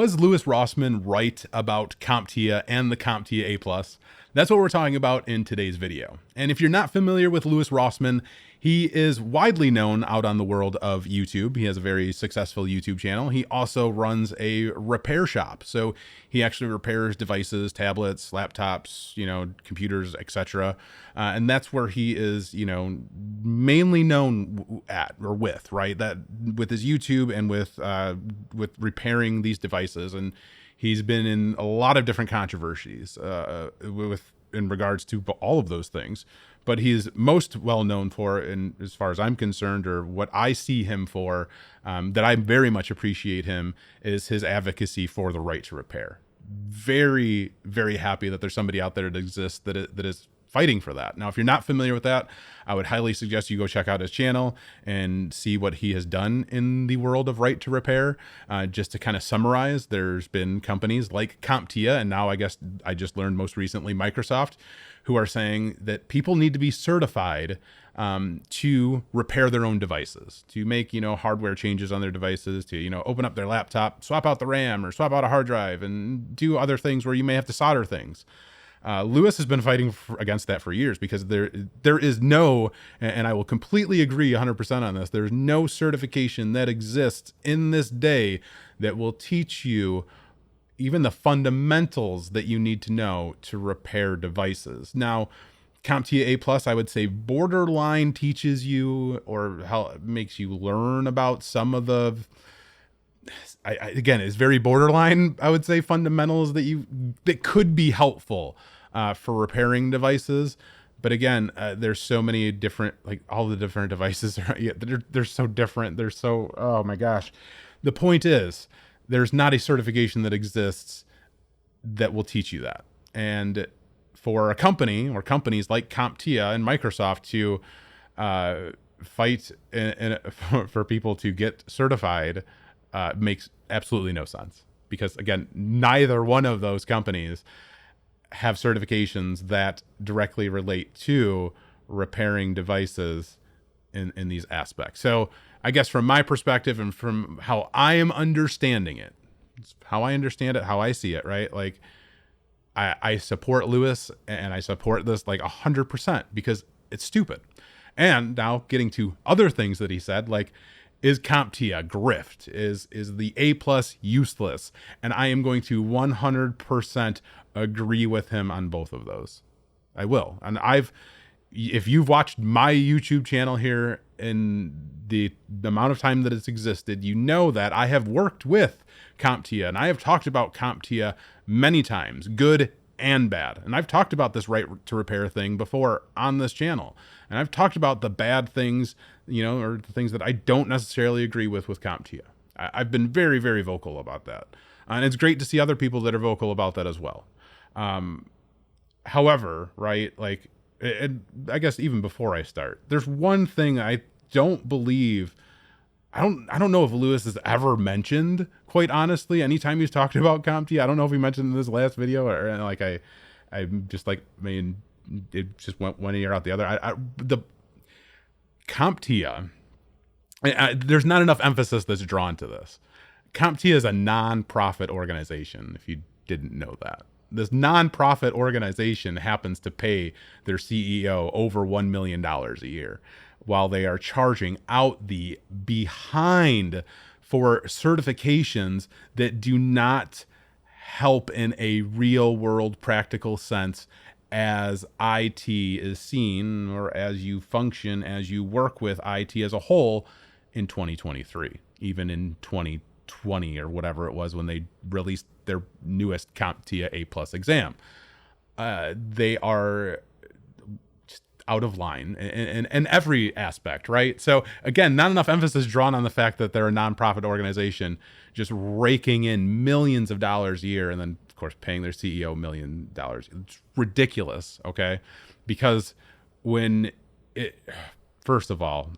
Was Louis Rossmann right about CompTIA and the CompTIA A+? That's what we're talking about in today's video. And if you're not familiar with Louis Rossmann, he is widely known out on the world of YouTube. He has a very successful YouTube channel. He also runs a repair shop. So he actually repairs devices, tablets, laptops, computers, etc. And that's where he is, mainly known at or with, right? That with his YouTube and with repairing these devices. And he's been in a lot of different controversies in regards to all of those things. But he's most well known for, and as far as I'm concerned, or what I see him for, that I very much appreciate him, is his advocacy for the right to repair. Very, very happy that there's somebody out there that exists that is fighting for that. Now, if you're not familiar with that, I would highly suggest you go check out his channel and see what he has done in the world of right to repair. Just to kind of summarize, there's been companies like CompTIA, and now I guess I just learned most recently Microsoft, who are saying that people need to be certified to repair their own devices, to make, hardware changes on their devices, to, open up their laptop, swap out the RAM or swap out a hard drive and do other things where you may have to solder things. Louis has been fighting against that for years because there is no, and I will completely agree 100% on this, there's no certification that exists in this day that will teach you even the fundamentals that you need to know to repair devices. Now, CompTIA A+, I would say borderline teaches you or how it makes you learn about some of the, again, it's very borderline, I would say, fundamentals that could be helpful for repairing devices. But again, there's so many different, like all the different devices are, they're so different. They're so, oh my gosh. The point is, there's not a certification that exists that will teach you that. And for a company or companies like CompTIA and Microsoft to fight for people to get certified makes absolutely no sense. Because again, neither one of those companies have certifications that directly relate to repairing devices in these aspects. So I guess from my perspective and from how I am understanding it, how I understand it, how I see it, right? Like I support Louis and I support this like 100% because it's stupid. And now getting to other things that he said, like, is CompTIA grift? Is the A+ useless? And I am going to 100% agree with him on both of those. I will. And if you've watched my YouTube channel here in the amount of time that it's existed, you know that I have worked with CompTIA and I have talked about CompTIA many times, good and bad. And I've talked about this right to repair thing before on this channel. And I've talked about the bad things, or the things that I don't necessarily agree with CompTIA. I've been very, very vocal about that. And it's great to see other people that are vocal about that as well. However, right, like, I guess even before I start, there's one thing I don't believe. I don't know if Louis has ever mentioned, quite honestly, anytime he's talked about CompTIA. I don't know if he mentioned in this last video or like I'm just like, I mean, it just went one ear out the other. The CompTIA, there's not enough emphasis that's drawn to this. CompTIA is a non-profit organization, if you didn't know that. This non-profit organization happens to pay their CEO over $1 million a year, while they are charging out the behind for certifications that do not help in a real world practical sense as IT is seen, or as you function, as you work with IT as a whole in 2023, even in 2020 or whatever it was when they released their newest CompTIA A+ exam. They are just out of line in every aspect, right? So again, not enough emphasis drawn on the fact that they're a nonprofit organization just raking in millions of dollars a year and then, of course, paying their CEO $1 million. It's ridiculous, okay? Because first of all,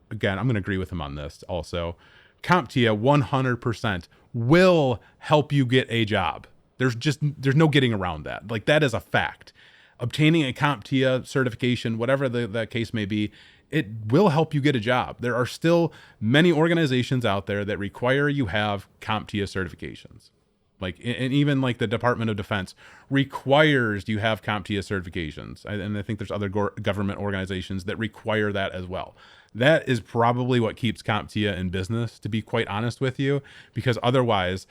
again, I'm going to agree with him on this also. CompTIA 100% will help you get a job. There's no getting around that. Like, that is a fact. Obtaining a CompTIA certification, whatever the case may be, it will help you get a job. There are still many organizations out there that require you have CompTIA certifications. Like, and even like the Department of Defense requires you have CompTIA certifications. And I think there's other government organizations that require that as well. That is probably what keeps CompTIA in business, to be quite honest with you, because otherwise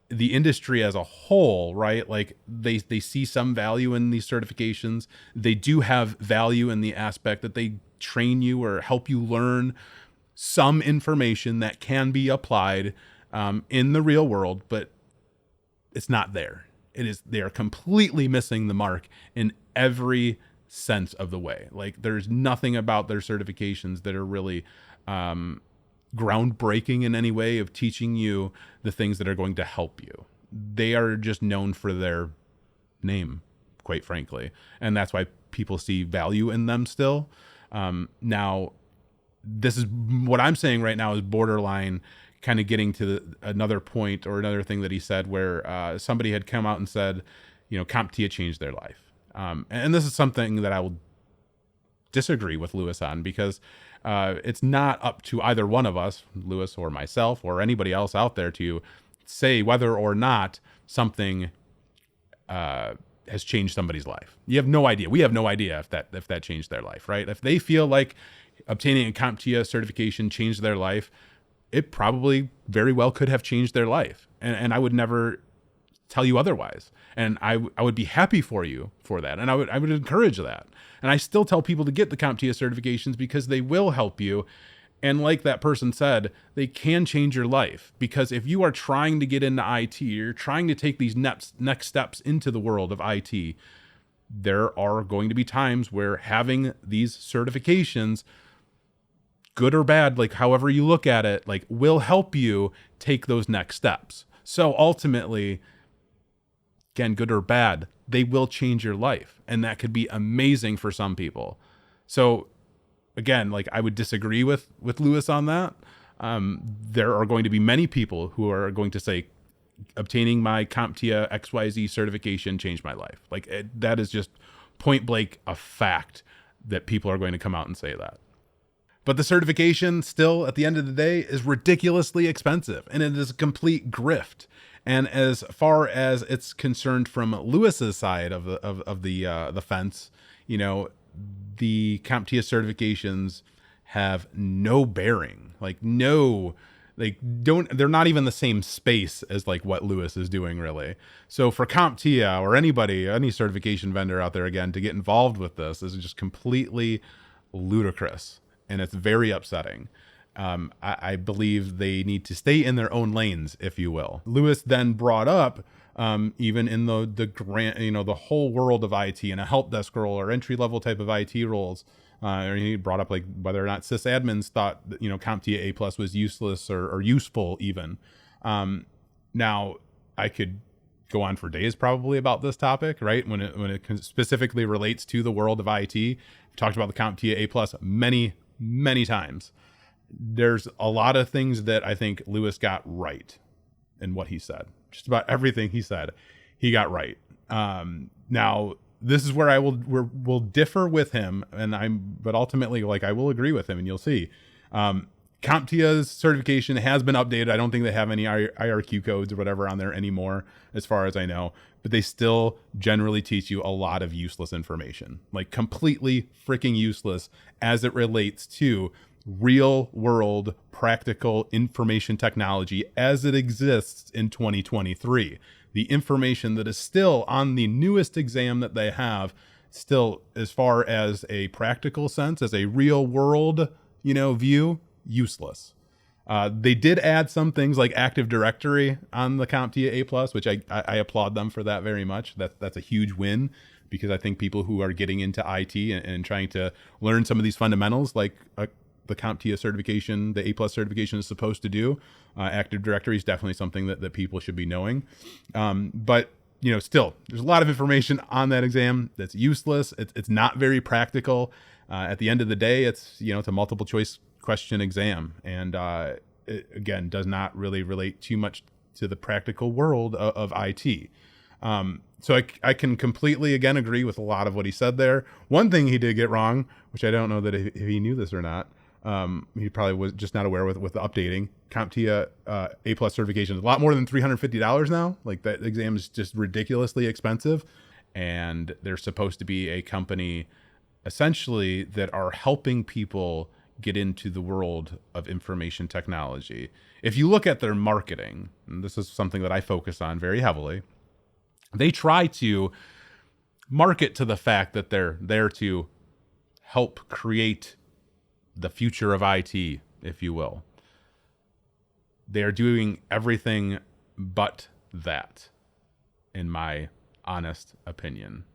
the industry as a whole, right? Like they see some value in these certifications. They do have value in the aspect that they train you or help you learn some information that can be applied in the real world, but it's not there. They are completely missing the mark in every sense of the way. Like there's nothing about their certifications that are really groundbreaking in any way of teaching you the things that are going to help you. They are just known for their name, quite frankly. And that's why people see value in them still. Now, this is what I'm saying right now is borderline kind of getting to another point or another thing that he said where somebody had come out and said, CompTIA changed their life. And this is something that I will disagree with Lewis on, because it's not up to either one of us, Lewis or myself or anybody else out there, to say whether or not something has changed somebody's life. You have no idea. We have no idea if that changed their life, right? If they feel like obtaining a CompTIA certification changed their life, it probably very well could have changed their life. And I would never tell you otherwise. And I would be happy for you for that. And I would encourage that. And I still tell people to get the CompTIA certifications because they will help you. And like that person said, they can change your life, because if you are trying to get into IT, you're trying to take these next steps into the world of IT, there are going to be times where having these certifications, good or bad, like however you look at it, like will help you take those next steps. So ultimately, again, good or bad, they will change your life. And that could be amazing for some people. So again, like I would disagree with Lewis on that. There are going to be many people who are going to say, obtaining my CompTIA XYZ certification changed my life. Like that is just point blank a fact that people are going to come out and say that. But the certification still, at the end of the day, is ridiculously expensive, and it is a complete grift. And as far as it's concerned from Lewis's side of the fence, the CompTIA certifications have no bearing. They're not even the same space as like what Lewis is doing, really. So for CompTIA or any certification vendor out there, again, to get involved with this is just completely ludicrous. And it's very upsetting. I believe they need to stay in their own lanes, if you will. Lewis then brought up, even in the grant, the whole world of IT and a help desk role or entry level type of IT roles. Or he brought up like whether or not sysadmins thought that, CompTIA A+ was useless or useful even. Now I could go on for days probably about this topic, right? When it specifically relates to the world of IT. I've talked about the CompTIA A+ many times. There's a lot of things that I think Lewis got right in what he said. Just about everything he said, he got right. Now this is where I will differ with him, but ultimately, like, I will agree with him, and you'll see. CompTIA's certification has been updated. I don't think they have any IRQ codes or whatever on there anymore, as far as I know, but they still generally teach you a lot of useless information, like completely freaking useless as it relates to real world practical information technology as it exists in 2023. The information that is still on the newest exam that they have, still, as far as a practical sense, as a real world, view, useless. They did add some things like Active Directory on the CompTIA A+, which I applaud them for that very much. That's a huge win, because I think people who are getting into IT and trying to learn some of these fundamentals, like the CompTIA certification, the A+ certification is supposed to do, Active Directory is definitely something that people should be knowing. But still, there's a lot of information on that exam that's useless. It's not very practical. At the end of the day, it's a multiple choice question exam, and it again does not really relate too much to the practical world of IT. So I can completely, again, agree with a lot of what he said there. One thing he did get wrong, which I don't know that if he knew this or not, He probably was just not aware with the updating. CompTIA A plus certification is a lot more than $350 now. Like, that exam is just ridiculously expensive. And they're supposed to be a company essentially that are helping people get into the world of information technology. If you look at their marketing, and this is something that I focus on very heavily, they try to market to the fact that they're there to help create the future of IT, if you will. They're doing everything but that, in my honest opinion.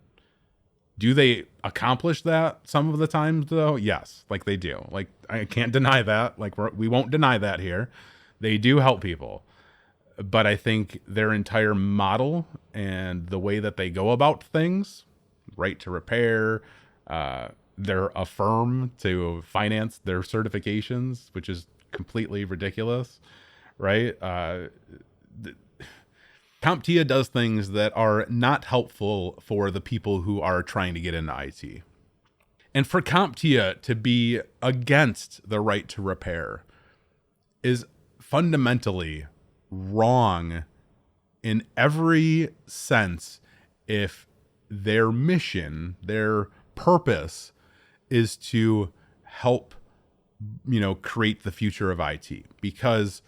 Do they accomplish that some of the times, though? Yes, like they do. Like, I can't deny that. Like, we won't deny that here. They do help people. But I think their entire model and the way that they go about things, right to repair, they're a firm to finance their certifications, which is completely ridiculous, right? CompTIA does things that are not helpful for the people who are trying to get into IT. And for CompTIA to be against the right to repair is fundamentally wrong in every sense if their mission, their purpose is to help, create the future of IT. Because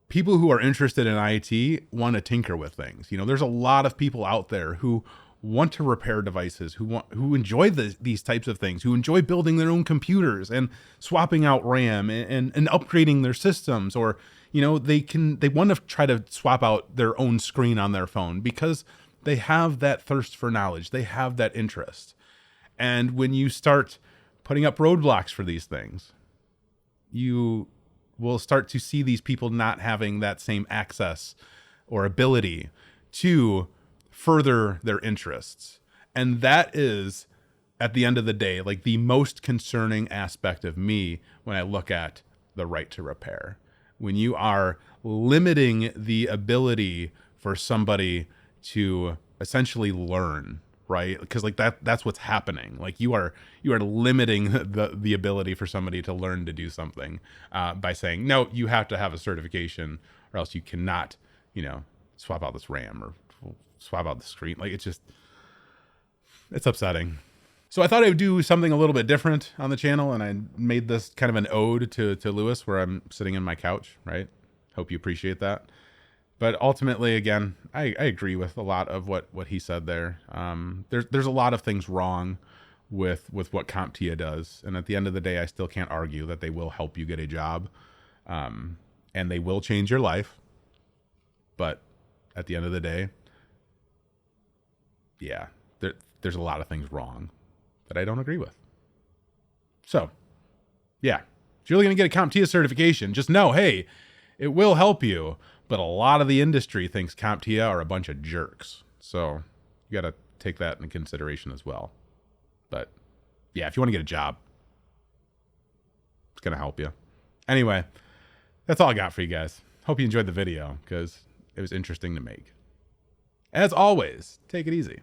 people who are interested in IT want to tinker with things. There's a lot of people out there who want to repair devices, who enjoy these types of things, who enjoy building their own computers and swapping out RAM and upgrading their systems, or they want to try to swap out their own screen on their phone because they have that thirst for knowledge, they have that interest. And when you start putting up roadblocks for these things, you will start to see these people not having that same access or ability to further their interests. And that is, at the end of the day, like the most concerning aspect of me when I look at the right to repair. When you are limiting the ability for somebody to essentially learn, right? Because like that's what's happening. Like you are limiting the ability for somebody to learn to do something by saying, no, you have to have a certification or else you cannot, swap out this RAM or swap out the screen. Like it's upsetting. So I thought I would do something a little bit different on the channel, and I made this kind of an ode to Lewis, where I'm sitting in my couch, right? Hope you appreciate that. But ultimately, again, I agree with a lot of what he said there. There's a lot of things wrong with what CompTIA does, and at the end of the day, I still can't argue that they will help you get a job, and they will change your life. But at the end of the day, yeah, there's a lot of things wrong that I don't agree with. So, yeah, if you're really going to get a CompTIA certification, just know, hey, it will help you. But a lot of the industry thinks CompTIA are a bunch of jerks. So you got to take that into consideration as well. But yeah, if you want to get a job, it's going to help you. Anyway, that's all I got for you guys. Hope you enjoyed the video because it was interesting to make. As always, take it easy.